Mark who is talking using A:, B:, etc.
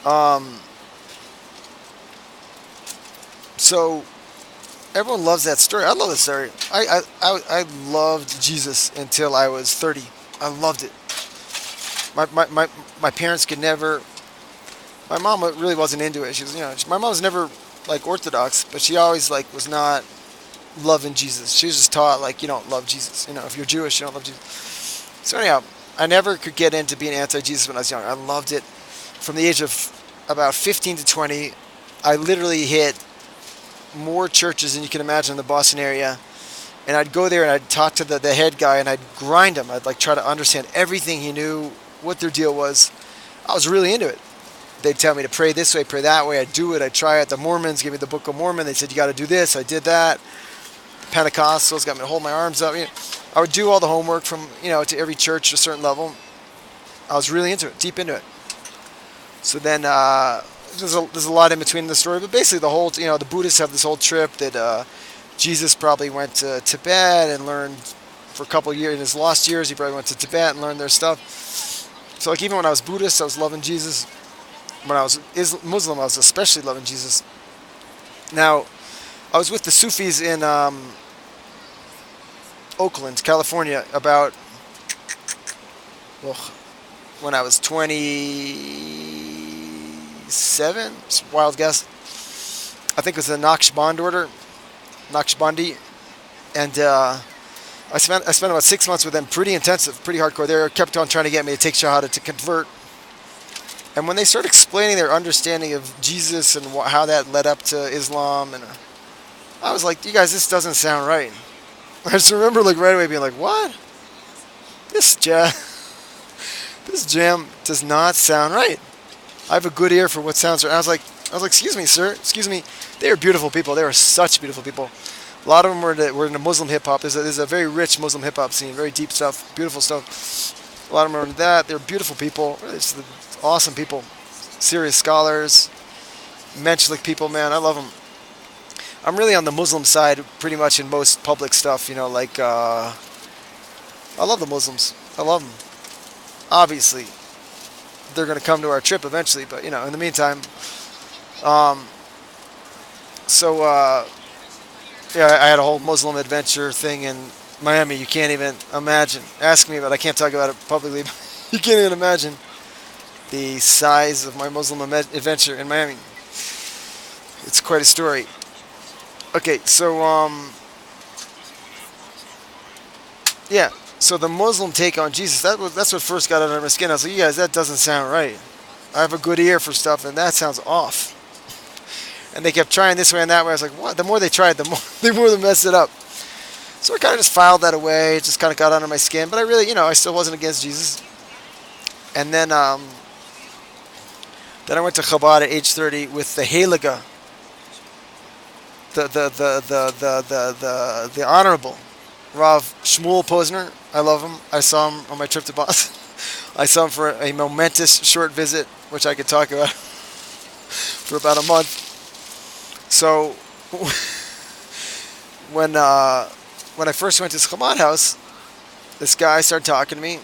A: Um, so everyone loves that story. I love that story. I loved Jesus until I was 30. I loved it. My parents could never. My mom really wasn't into it. She was, my mom was never like Orthodox, but she always like was not loving Jesus. She was just taught like you don't love Jesus. If you're Jewish, you don't love Jesus. So anyhow, I never could get into being anti-Jesus when I was young. I loved it from the age of about 15 to 20. I literally hit more churches than you can imagine in the Boston area. And I'd go there and I'd talk to the head guy and I'd grind him. I'd like try to understand everything he knew, what their deal was. I was really into it. They'd tell me to pray this way, pray that way. I'd do it. I'd try it. The Mormons gave me the Book of Mormon. They said, you got to do this. I did that. Pentecostals got me to hold my arms up. I would do all the homework from, to every church to a certain level. I was really into it, deep into it. So then there's a lot in between the story, but basically the whole, the Buddhists have this whole trip that Jesus probably went to Tibet and learned for a couple of years. In his lost years, he probably went to Tibet and learned their stuff. So like even when I was Buddhist, I was loving Jesus. When I was Muslim, I was especially loving Jesus. Now, I was with the Sufis in Oakland, California, about when I was 27. Wild guess. I think it was the Naqshband order, Naqshbandi, and I spent about 6 months with them, pretty intensive, pretty hardcore. They kept on trying to get me to take Shahada to convert. And when they started explaining their understanding of Jesus and how that led up to Islam, and I was like, you guys, this doesn't sound right. I just remember like right away being like, what? This jam does not sound right. I have a good ear for what sounds right. I was like, excuse me, sir, excuse me. They are beautiful people. They are such beautiful people. A lot of them were into Muslim hip hop. There's a very rich Muslim hip hop scene, very deep stuff, beautiful stuff. A lot of them are into that. They're beautiful people. It's awesome people, serious scholars, menschlich people, man. I love them. I'm really on the Muslim side pretty much in most public stuff, I love the Muslims. I love them. Obviously, they're going to come to our trip eventually, but, in the meantime, I had a whole Muslim adventure thing in Miami. You can't even imagine. Ask me, but I can't talk about it publicly. You can't even imagine the size of my Muslim adventure in Miami. It's quite a story. Okay, so so the Muslim take on Jesus, that's what first got under my skin. I was like, you guys, that doesn't sound right. I have a good ear for stuff, and that sounds off. And they kept trying this way and that way. I was like, what? The more they tried, the more they messed it up. So I kind of just filed that away. It just kind of got under my skin. But I really, I still wasn't against Jesus. And then I went to Chabad at age 30 with the Heilige, the Honorable Rav Shmuel Posner. I love him. I saw him on my trip to Boston. I saw him for a momentous short visit, which I could talk about for about a month. So when I first went to this Chabad house, this guy started talking to me.